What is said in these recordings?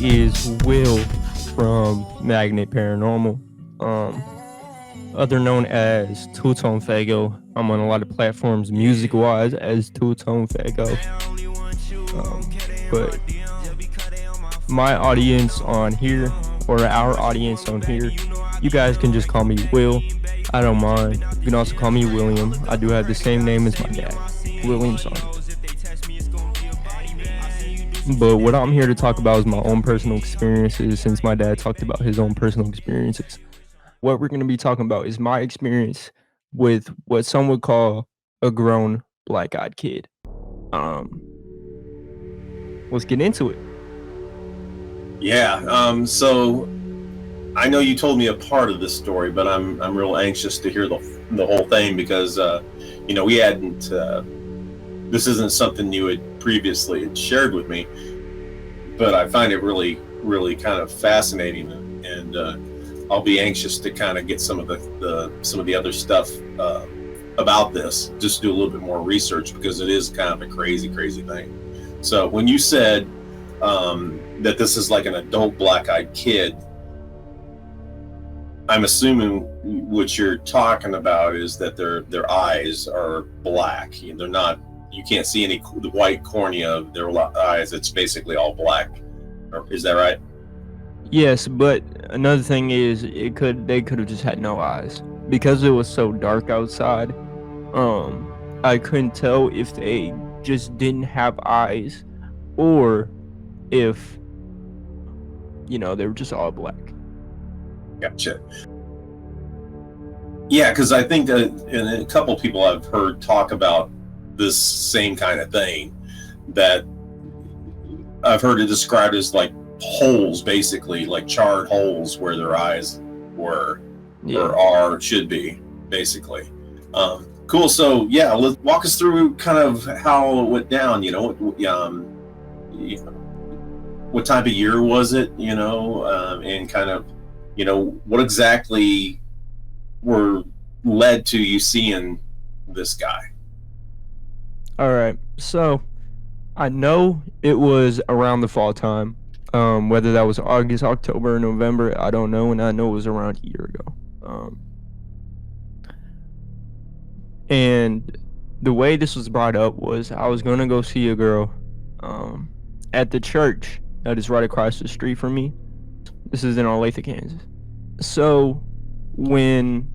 is Will from Magnet Paranormal, other known as Two-Tone Fago. I'm on a lot of platforms music-wise as Two-Tone Fago. But my audience on here, or our audience on here, you guys can just call me Will. I don't mind. You can also call me William. I do have the same name as my dad, William Saunders. But what I'm here to talk about is my own personal experiences, since my dad talked about his own personal experiences. What we're going to be talking about is my experience with what some would call a grown black-eyed kid. Let's get into it. Yeah. So I know you told me a part of this story, but I'm real anxious to hear the whole thing because we hadn't. This isn't something you had previously shared with me, but I find it really, really kind of fascinating, and I'll be anxious to kind of get some of the other stuff about this. Just do a little bit more research because it is kind of a crazy thing. So when you said that this is like an adult black-eyed kid, I'm assuming what you're talking about is that their eyes are black. They're not. You can't see any the white cornea of their eyes. It's basically all black. Is that right? Yes, but another thing is they could have just had no eyes because it was so dark outside. I couldn't tell if they just didn't have eyes or if they were just all black. Gotcha. Yeah, because I think that, and a couple people I've heard talk about this same kind of thing, that I've heard it described as like holes, basically like charred holes where their eyes were or should be, basically. Cool. So yeah, let's walk us through kind of how it went down. What time of year was it? And kind of what exactly were led to you seeing this guy. All right, so I know it was around the fall time. Whether that was August, October, or November, I don't know, and I know it was around a year ago. And the way this was brought up was I was gonna go see a girl at the church that is right across the street from me. This is in Olathe, Kansas. So when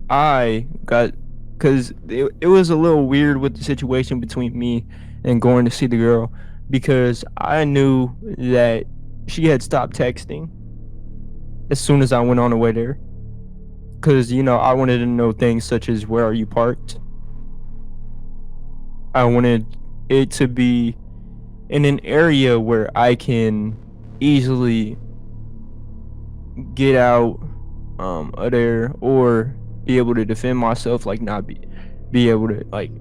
I got, because it was a little weird with the situation between me and going to see the girl, because I knew that she had stopped texting as soon as I went on the way there. Because, I wanted to know things such as, where are you parked? I wanted it to be in an area where I can easily get out of there, or be able to defend myself, like not be able to like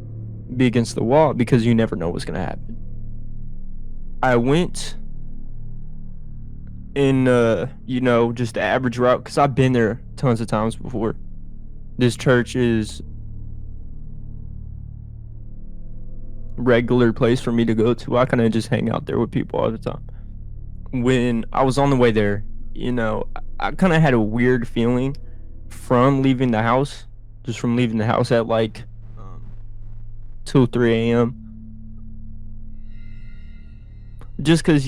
be against the wall, because you never know what's gonna happen. I went in just the average route, because I've been there tons of times before. This church is regular place for me to go to. I kind of just hang out there with people all the time. When I was on the way there, I kind of had a weird feeling from leaving the house at like 2 3 a.m. just because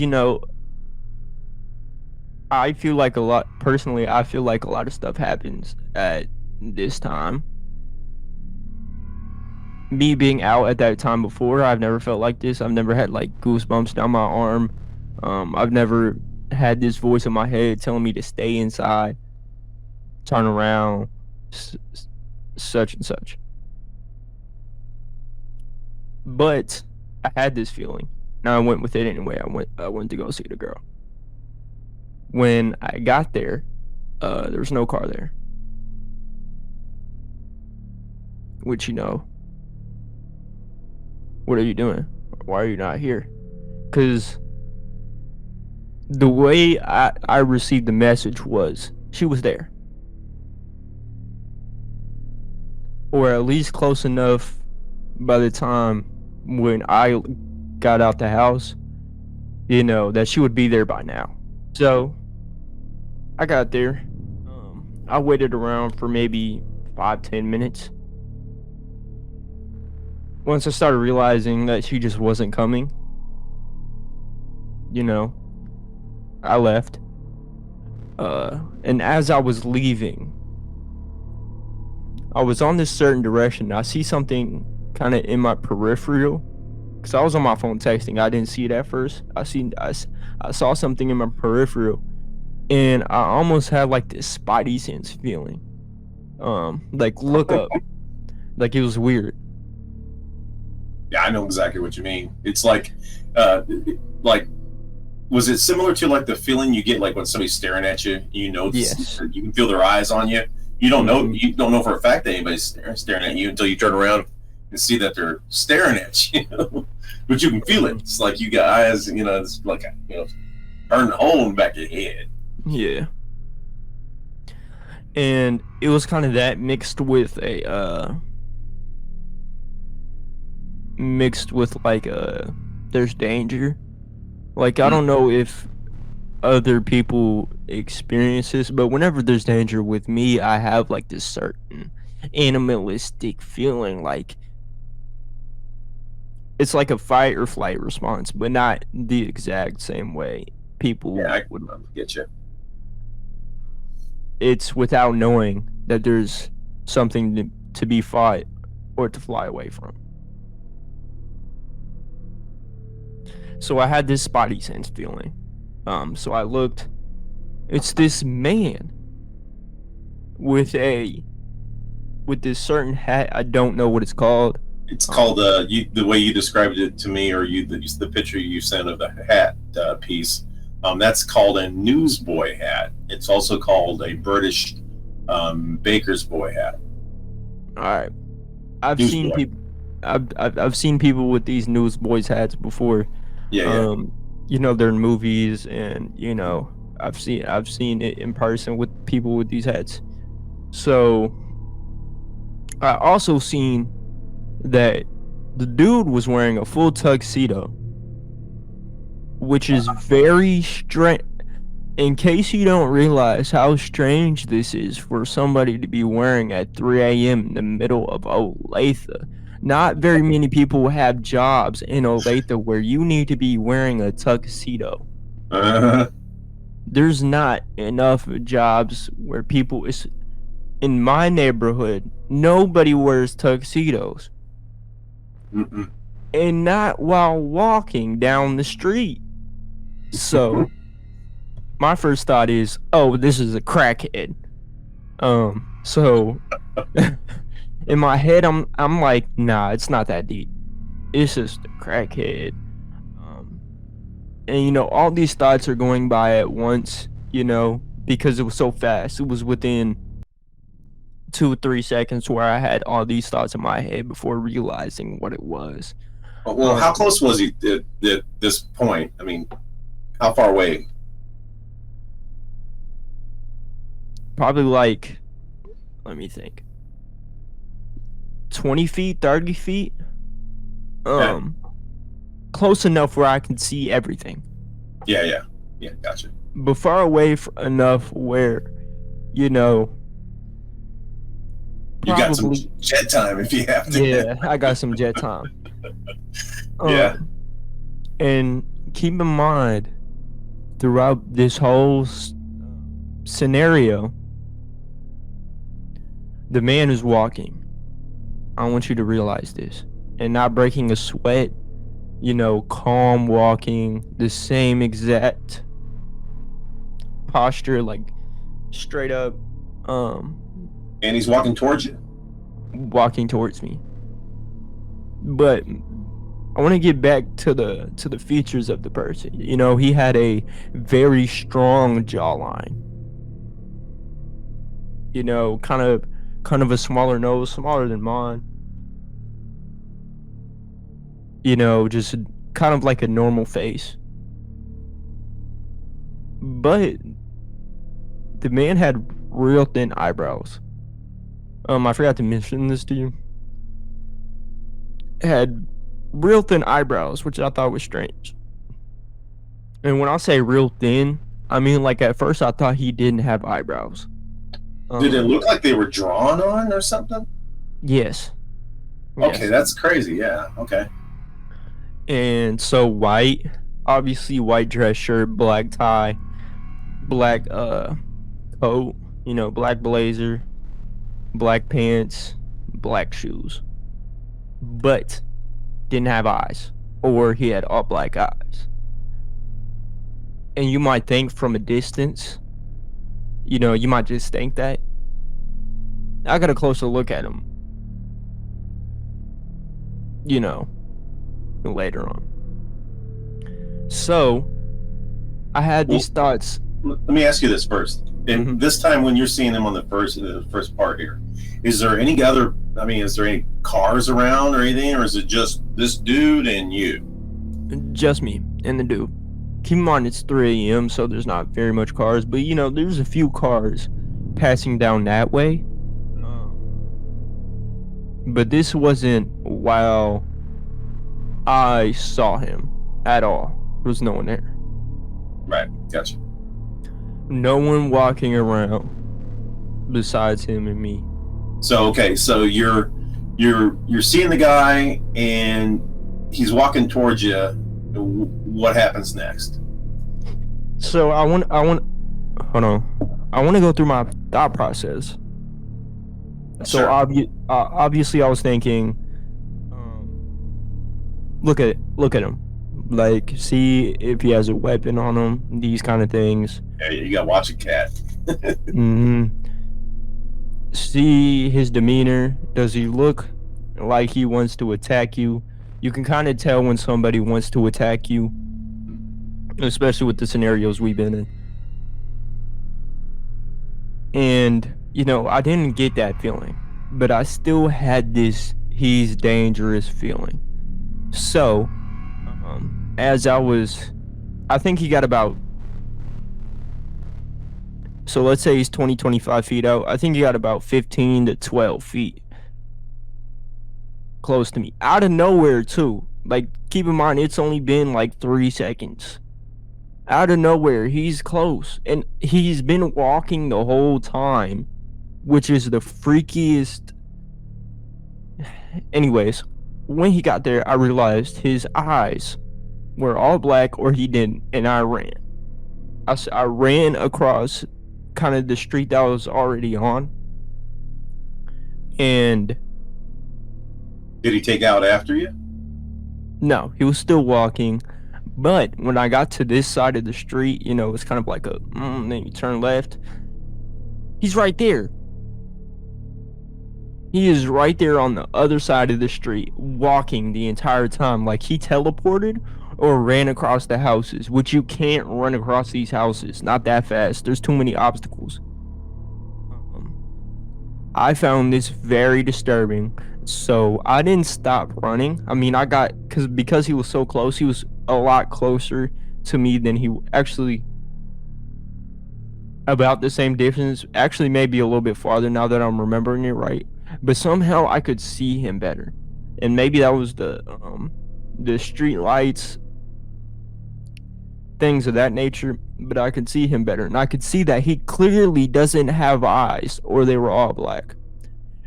I feel like a lot of stuff happens at this time. Me being out at that time before, I've never felt like this. I've never had like goosebumps down my arm. I've never had this voice in my head telling me to stay inside, turn around, such and such. But I had this feeling. Now I went with it anyway. I went to go see the girl. When I got there, there was no car there. Which, what are you doing? Why are you not here? Because the way I received the message was she was there. Or at least close enough by the time when I got out the house that she would be there by now. So I got there. I waited around for maybe 5-10 minutes. Once I started realizing that she just wasn't coming, you know, I left. And as I was leaving, I was on this certain direction. I see something kind of in my peripheral, because I was on my phone texting. I didn't see it at first. I saw something in my peripheral, and I almost had like this spidey sense feeling. Like look up, like it was weird. Yeah, I know exactly what you mean. It's uh, like, was it similar to like the feeling you get like when somebody's staring at you? Yes. You can feel their eyes on you. You don't know for a fact that anybody's staring at you until you turn around and see that they're staring at you. But you can feel it. It's like you got eyes. It's like burning a hole in the back of your head. Yeah. And it was kind of that mixed with there's danger. Like I don't know if other people experience this, but whenever there's danger with me, I have like this certain animalistic feeling, like it's like a fight or flight response, but not the exact same way people Yeah, I would. get you. It's without knowing that there's something to be fought or to fly away from. So I had this spotty sense feeling. So I looked. It's this man with this certain hat. I don't know what it's called. It's called the way you described it to me, or the picture you sent of the hat piece. That's called a newsboy hat. It's also called a British baker's boy hat. All right, I've seen people. I've seen people with these newsboys hats before. Yeah. They're in movies, and I've seen it in person with people with these hats. So I also seen that the dude was wearing a full tuxedo, which is very strange. In case you don't realize how strange this is for somebody to be wearing at 3 a.m. in the middle of Olathe. Not very many people have jobs in Olathe where you need to be wearing a tuxedo. There's not enough jobs where people is in my neighborhood. Nobody wears tuxedos. Mm-mm. And not while walking down the street. So my first thought is, oh, this is a crackhead. So in my head, I'm like, nah, it's not that deep. It's just a crackhead. And all these thoughts are going by at once, because it was so fast. It was within 2 or 3 seconds where I had all these thoughts in my head before realizing what it was. Well, how close was he at this point? I mean, how far away? Probably like, let me think, 20 feet, 30 feet. Close enough where I can see everything. Yeah, gotcha. But far away enough where, you got some jet time if you have to. Yeah, I got some jet time. Yeah. And keep in mind, throughout this whole scenario, the man is walking. I want you to realize this. And not breaking a sweat, calm walking, the same exact posture, like straight up. And he's walking towards you? Walking towards me. But I want to get back to the features of the person. He had a very strong jawline. Kind of a smaller nose, smaller than mine. Just kind of like a normal face. But the man had real thin eyebrows. I forgot to mention this to you. Had real thin eyebrows, which I thought was strange. And when I say real thin, I mean like at first I thought he didn't have eyebrows. Did it Um, look like they were drawn on or something? yes, Okay, yes. that's crazy. Yeah. Okay. And so white, obviously white dress shirt, black tie, black coat, black blazer, black pants, black shoes. But didn't have eyes, or he had all black eyes. And you might think from a distance, you might just think that. I got a closer look at him, you know, later on. So I had Well, these thoughts. let me ask you this first. Mhm. And this time, when you're seeing him on the first part here, is there any other? I mean, is there any cars around or anything, or is it just this dude and you? Just me and the dude. Keep in mind it's 3 a.m., so there's not very much cars, but there's a few cars passing down that way. But this wasn't while I saw him at all. There was no one there. Right. Gotcha. No one walking around besides him and me. So okay, so you're seeing the guy and he's walking towards you. What happens next? So hold on. I want to go through my thought process. So Sure. obviously I was thinking, look at him, like see if he has a weapon on him, these kind of things. Yeah, you got to watch a cat. hmm See his demeanor. Does he look like he wants to attack you? You can kind of tell when somebody wants to attack you, especially with the scenarios we've been in. And I didn't get that feeling, but I still had this he's dangerous feeling. So as I think he got about, so let's say he's 25 feet out. I think he got about 15 to 12 feet close to me, out of nowhere too. Like, keep in mind it's only been like 3 seconds. Out of nowhere he's close, and he's been walking the whole time, which is the freakiest. Anyways, when he got there, I realized his eyes were all black, or he didn't, and I ran. I ran across kind of the street that I was already on, and Did he take out after you? no, he was still walking. But when I got to this side of the street, it's kind of like then you turn left. He's right there. He is right there on the other side of the street, walking the entire time, like he teleported or ran across the houses, which you can't run across these houses, not that fast. There's too many obstacles. I found this very disturbing, so I didn't stop running. I mean, because he was so close, he was a lot closer to me than he actually, about the same distance, actually maybe a little bit farther now that I'm remembering it right. But somehow I could see him better, and maybe that was the street lights, things of that nature. But I could see him better, and I could see that he clearly doesn't have eyes, or they were all black.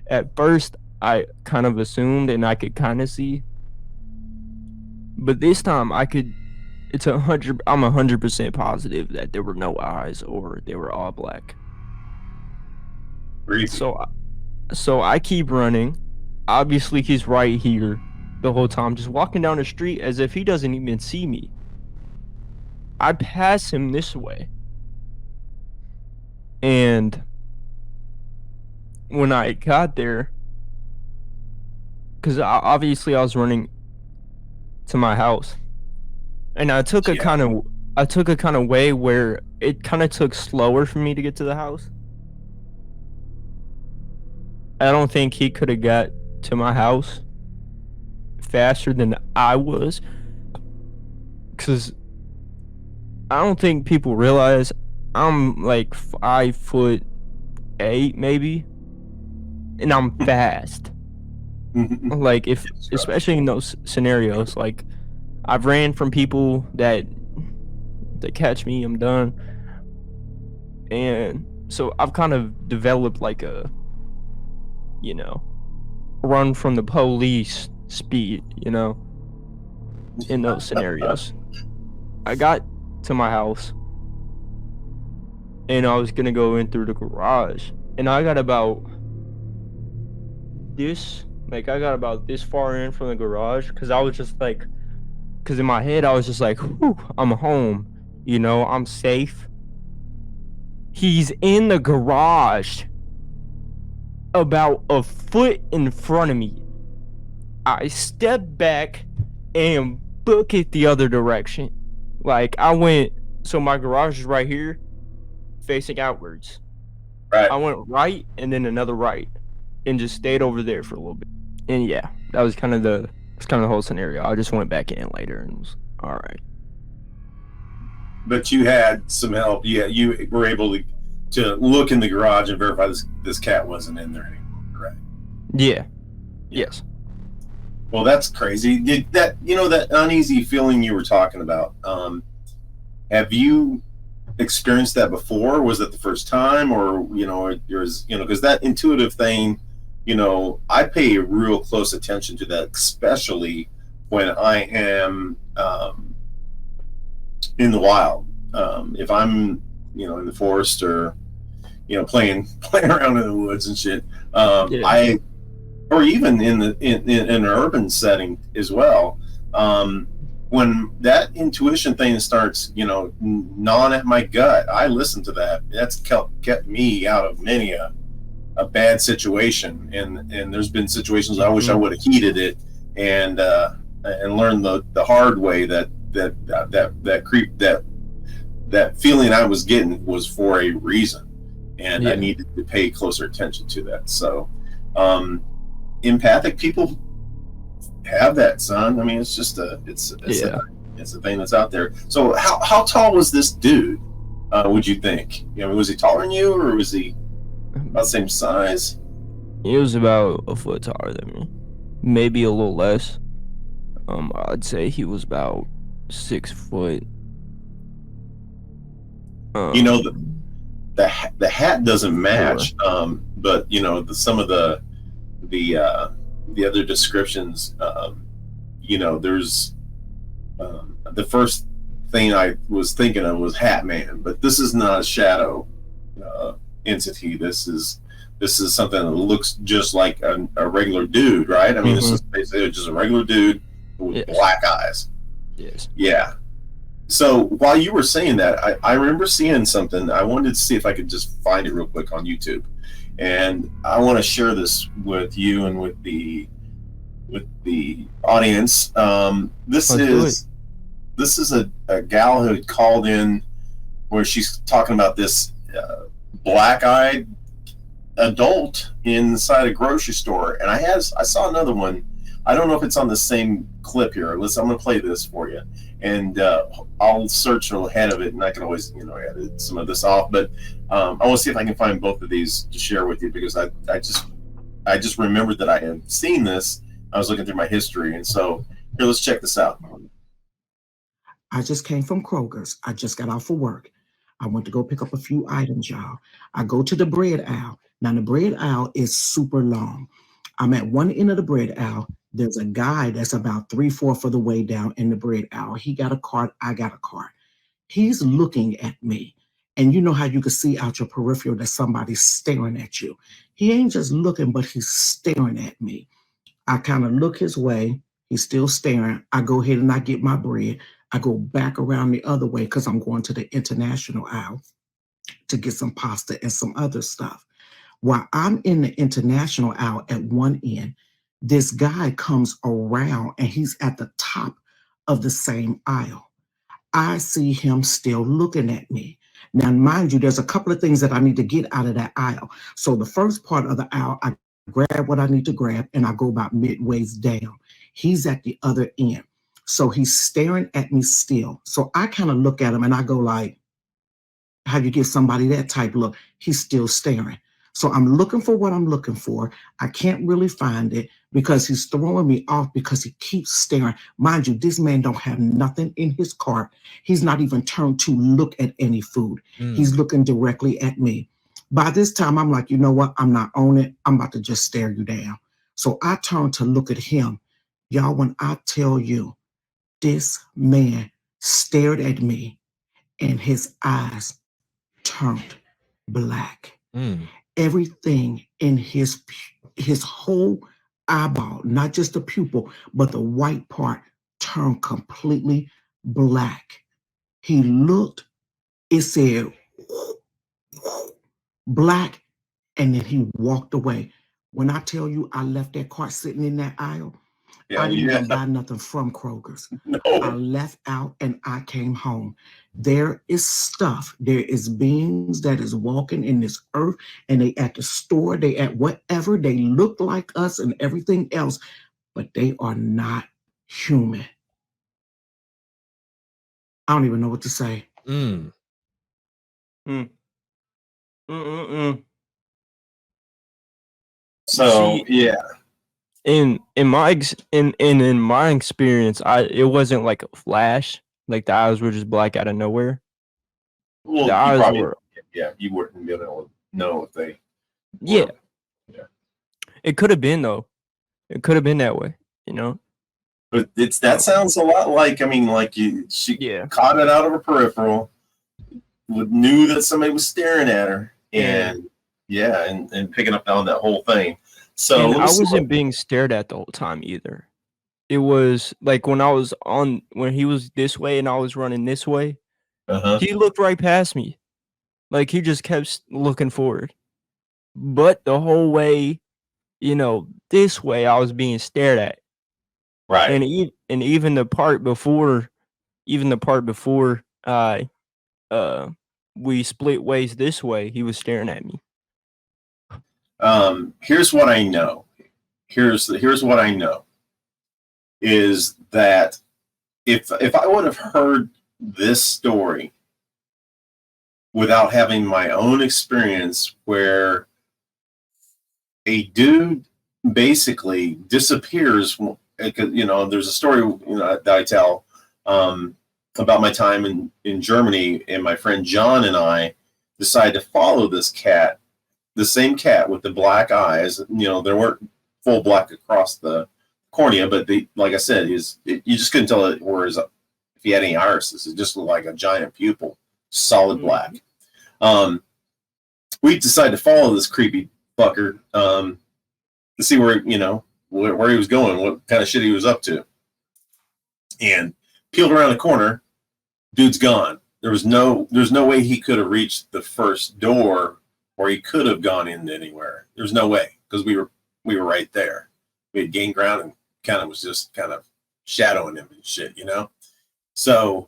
At first I kind of assumed, and I could kind of see, but this time I could. I'm 100% positive that there were no eyes, or they were all black. Creepy. So I keep running. Obviously he's right here the whole time, just walking down the street as if he doesn't even see me. I pass him this way, and when I got there, because obviously I was running to my house, and I took a Yeah. kind of way where it kind of took slower for me to get to the house. I don't think he could have got to my house faster than I was, because I don't think people realize I'm like 5'8" maybe, and I'm fast. Like, if Yes, especially in those scenarios, like I've ran from people that they catch me, I'm done. And so I've kind of developed like a, you know, run from the police speed, in those scenarios. I got to my house and I was gonna go in through the garage, and I got about this far in from the garage, because I was just like, because in my head I was just like, whew, I'm home, I'm safe. He's in the garage about a foot in front of me. I step back and book it the other direction. Like, so my garage is right here, facing outwards. Right. I went right and then another right, and just stayed over there for a little bit. And yeah, that was kind of the whole scenario. I just went back in later and was all right. But you had some help. Yeah, you were able to look in the garage and verify this cat wasn't in there anymore, right? Yeah. Yes. Well, that's crazy. Did that that uneasy feeling you were talking about? Have you experienced that before? Was it the first time, or yours? Because that intuitive thing, I pay real close attention to that, especially when I am in the wild. If I'm in the forest, or playing around in the woods and shit, or even in an urban setting as well. When that intuition thing starts, gnawing at my gut, I listen to that. That's kept me out of many a bad situation, and there's been situations I wish I would have heeded it and learned the hard way that feeling I was getting was for a reason, and I needed to pay closer attention to that. So, empathic people have that, son. I mean, it's just it's a thing that's out there. So how tall was this dude, would you think? Was he taller than you, or was he about the same size? He was about a foot taller than me, maybe a little less. I'd say he was about 6 foot. The hat doesn't match, but some of the other descriptions, there's the first thing I was thinking of was Hat Man, but this is not a shadow entity. This is something that looks just like a regular dude, right? I mean, this is basically just a regular dude with black eyes. Yes. Yeah. So while you were saying that, I remember seeing something. I wanted to see if I could just find it real quick on YouTube, and I want to share this with you and with the audience. This is a gal who had called in, where she's talking about this black-eyed adult inside a grocery store, and I saw another one. I don't know if it's on the same clip here. I'm going to play this for you, and I'll search ahead of it, and I can always edit some of this off. But I want to see if I can find both of these to share with you, because I just remembered that I had seen this. I was looking through my history, and so here, let's check this out. I just came from Kroger's. I just got off of work. I went to go pick up a few items, y'all. I go to the bread aisle. Now, the bread aisle is super long. I'm at one end of the bread aisle. There's a guy that's about 3/4 of the way down in the bread aisle. He got a cart. I got a cart. He's looking at me. And you know how you can see out your peripheral that somebody's staring at you. He ain't just looking, but he's staring at me. I kind of look his way. He's still staring. I go ahead and I get my bread. I go back around the other way because I'm going to the international aisle to get some pasta and some other stuff. While I'm in the international aisle at one end, this guy comes around and he's at the top of the same aisle. I see him still looking at me. Now, mind you, there's a couple of things that I need to get out of that aisle. So the first part of the aisle, I grab what I need to grab, and I go about midways down. He's at the other end. So he's staring at me still. So I kind of look at him and I go like, how you give somebody that type look? He's still staring. So I'm looking for what I'm looking for. I can't really find it, because he's throwing me off because he keeps staring. Mind you, this man don't have nothing in his cart. He's not even turned to look at any food. He's looking directly at me. By this time, I'm like, you know what? I'm not on it. I'm about to just stare you down. So I turn to look at him. Y'all, when I tell you, this man stared at me and his eyes turned black. Everything in his whole eyeball, not just the pupil, but the white part, turned completely black. He looked, it said black, and then he walked away. When I tell you I left that cart sitting in that aisle, I didn't even buy nothing from Kroger's. No. I left out and I came home. There is stuff, there is beings that is walking in this earth, and they at the store, they at whatever, they look like us and everything else, but they are not human. I don't even know what to say. Mm. So yeah. In my experience, it wasn't like a flash. Like the eyes were just black out of nowhere. Well, The eyes were. Yeah, you wouldn't be able to know if they. Yeah. Yeah. It could have been though. It could have been that way, you know. But that sounds a lot like, I mean, like she caught it out of her peripheral, knew that somebody was staring at her, and and picking up on that whole thing. So I wasn't being stared at the whole time either. It was like when he was this way and I was running this way, he looked right past me. Like he just kept looking forward. But the whole way, you know, this way I was being stared at. Right. And even the part before we split ways this way, he was staring at me. Here's what I know. Here's what I know is that if I would have heard this story without having my own experience where a dude basically disappears, you know, there's a story that I tell about my time in Germany, and my friend John and I decided to follow this cat, the same cat with the black eyes. You know, there weren't full black across the cornea, but like I said, you just couldn't tell it if he had any irises. It just looked like a giant pupil, solid black. We decided to follow this creepy fucker to see where he was going, what kind of shit he was up to, and peeled around the corner. Dude's gone. There's no way he could have reached the first door, or he could have gone in anywhere. There's no way, because we were right there. We had gained ground and was just kind of shadowing him and shit, you know. So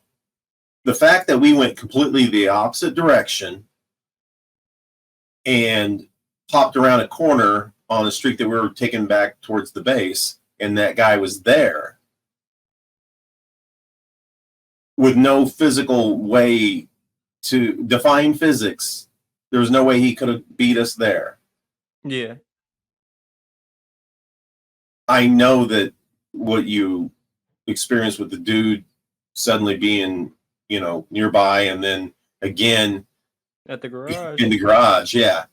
the fact that we went completely the opposite direction and popped around a corner on a street that we were taking back towards the base, and that guy was there with no physical way to define physics, there was no way he could have beat us there. Yeah. I know that what you experienced with the dude suddenly being, nearby, and then again at the garage. In the garage, yeah.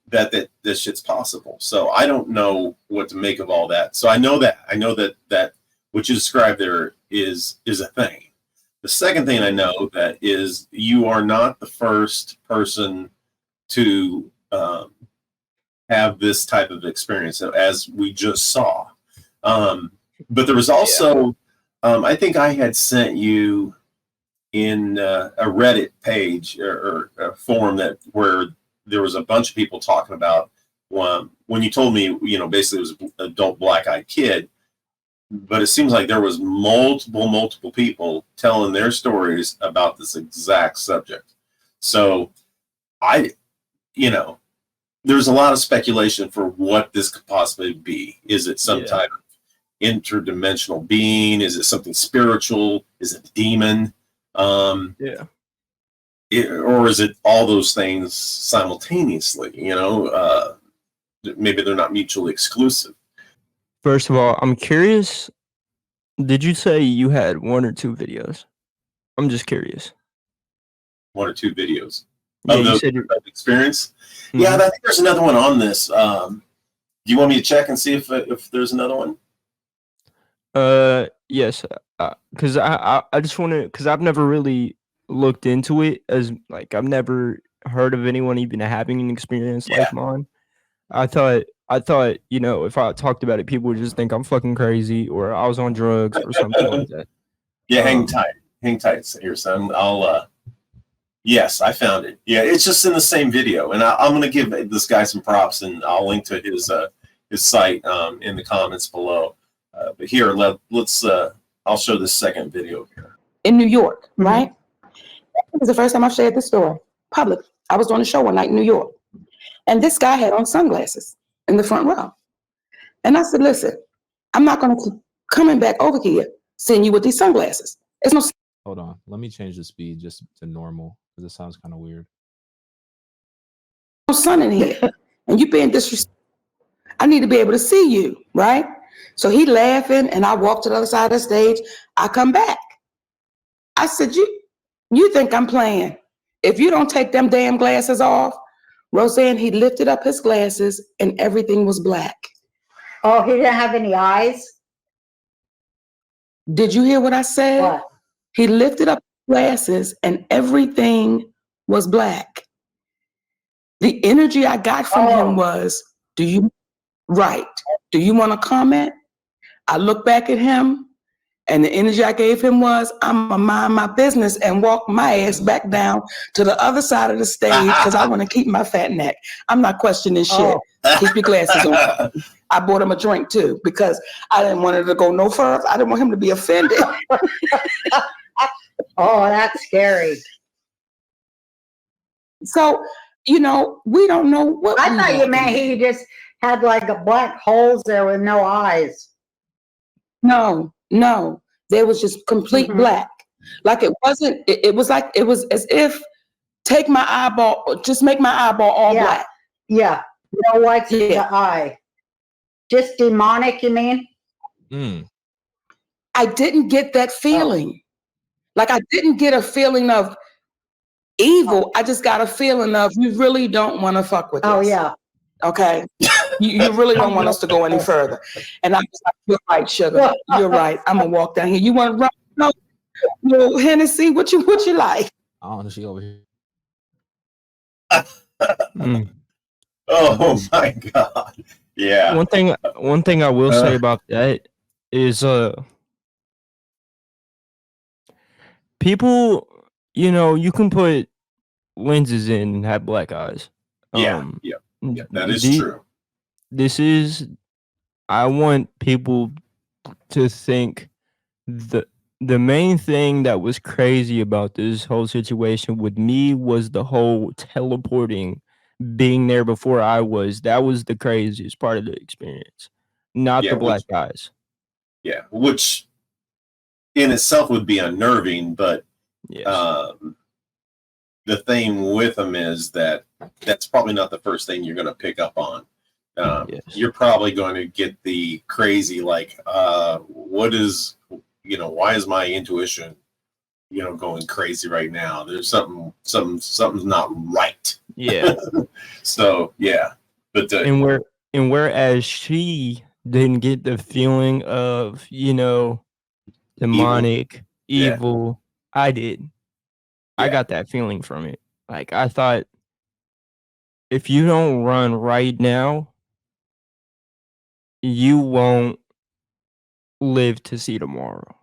That this shit's possible. So I don't know what to make of all that. So I know that what you described there is a thing. The second thing I know that is you are not the first person to have this type of experience, as we just saw. But there was also, I think I had sent you in a Reddit page or a forum where there was a bunch of people talking about when you told me, basically it was an adult black-eyed kid. But it seems like there was multiple people telling their stories about this exact subject. So there's a lot of speculation for what this could possibly be. Is it some type of interdimensional being? Is it something spiritual? Is it a demon? Or is it all those things simultaneously? Maybe they're not mutually exclusive. First of all, I'm curious. Did you say you had 1 or 2 videos? I'm just curious. 1 or 2 videos Yeah, of you the said experience. Mhm. Yeah, I think there's another one on this. Do you want me to check and see if there's another one? Yes, because I just want to, because I've never really looked into it, as like I've never heard of anyone even having an experience Yeah. like mine. I thought, if I talked about it, people would just think I'm fucking crazy or I was on drugs or something like that. Yeah, hang Um, tight here, son. Yes, I found it. Yeah, it's just in the same video, and I'm gonna give this guy some props, and I'll link to his site in the comments below. But here, let's I'll show this second video here. In New York, right? It was the first time I shared this story public. I was doing a show one night in New York, and this guy had on sunglasses in the front row. And I said, listen, I'm not going to keep coming back over here seeing you with these sunglasses. It's no Hold on. Let me change the speed just to normal because it sounds kind of weird. sun in here, and you being disrespectful. I need to be able to see you, right? So he laughing, and I walk to the other side of the stage. I come back. I said, you think I'm playing? If you don't take them damn glasses off, Roseanne, he lifted up his glasses and everything was black. Oh, he didn't have any eyes? Did you hear what I said? What? He lifted up his glasses and everything was black. The energy I got from him was, do you want to comment? I look back at him and the energy I gave him was, I'm gonna mind my business and walk my ass back down to the other side of the stage because I want to keep my fat neck. I'm not questioning shit. Keep your glasses on. I bought him a drink too because I didn't want it to go no further. I didn't want him to be offended. Oh, that's scary. So, we don't know what. I thought you meant he just had like a black holes there with no eyes. No, there was just complete black. Like it wasn't, it was as if just make my eyeball all black. Yeah, no whites in the eye. Just demonic, you mean? I didn't get that feeling. Like I didn't get a feeling of evil. I just got a feeling of you really don't want to fuck with us. Oh, yeah. Okay. You really don't want us to go any further. And I was like, you're right, sugar. You're right. I'm gonna walk down here. You want to run? No, Hennessy, what you like? I don't know, she over here. Oh my God. Yeah. One thing I will say about that is people, you can put lenses in and have black eyes. Yeah, that is true. I want people to think the main thing that was crazy about this whole situation with me was the whole teleporting, being there before I was. That was the craziest part of the experience, not the black eyes. Yeah, which in itself would be unnerving, but the thing with them is that's probably not the first thing you're going to pick up on. You're probably going to get the crazy, like, why is my intuition, going crazy right now? There's something's not right. Yeah. So yeah, but and whereas she didn't get the feeling of demonic evil, I did. I got that feeling from it. Like I thought, if you don't run right now, you won't live to see tomorrow.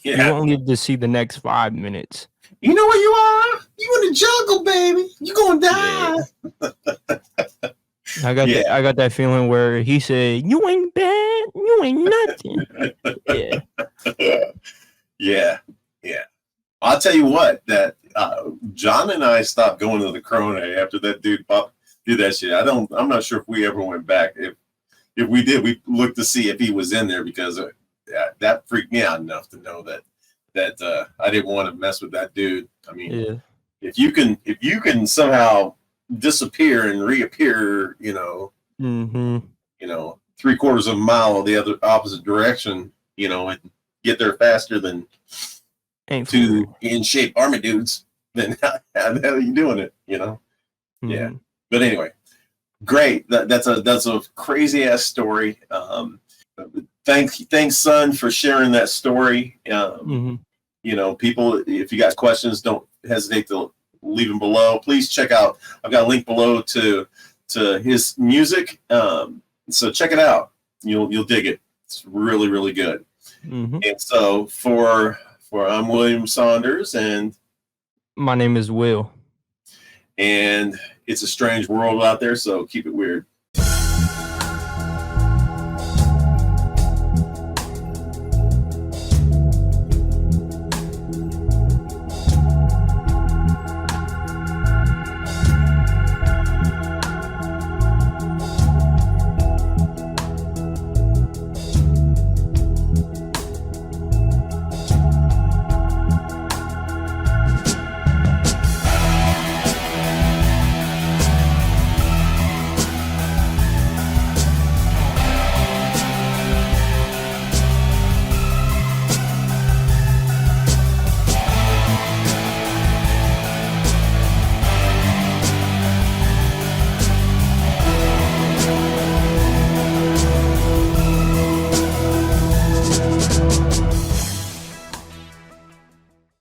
You won't live to see the next 5 minutes. You know where you are? You in the jungle, baby. You gonna die. Yeah. I got that feeling where he said, "You ain't bad. You ain't nothing." Yeah. I'll tell you what. That John and I stopped going to the Corona after that dude did that shit. I'm not sure if we ever went back. If we did, we looked to see if he was in there because that freaked me out enough to know that I didn't want to mess with that dude. I mean, if you can somehow disappear and reappear, 3/4 of a mile the other opposite direction, you know, and get there faster than Ain't two in shape army dudes, then how the hell are you doing it? You know? Yeah. But anyway, great. That's a crazy ass story. Thanks, son, for sharing that story. You know, people, if you got questions, don't hesitate to leave them below. Please check out. I've got a link below to his music. So check it out. You'll dig it. It's really, really good. And so for I'm William Saunders, and my name is Will. And it's a strange world out there, so keep it weird.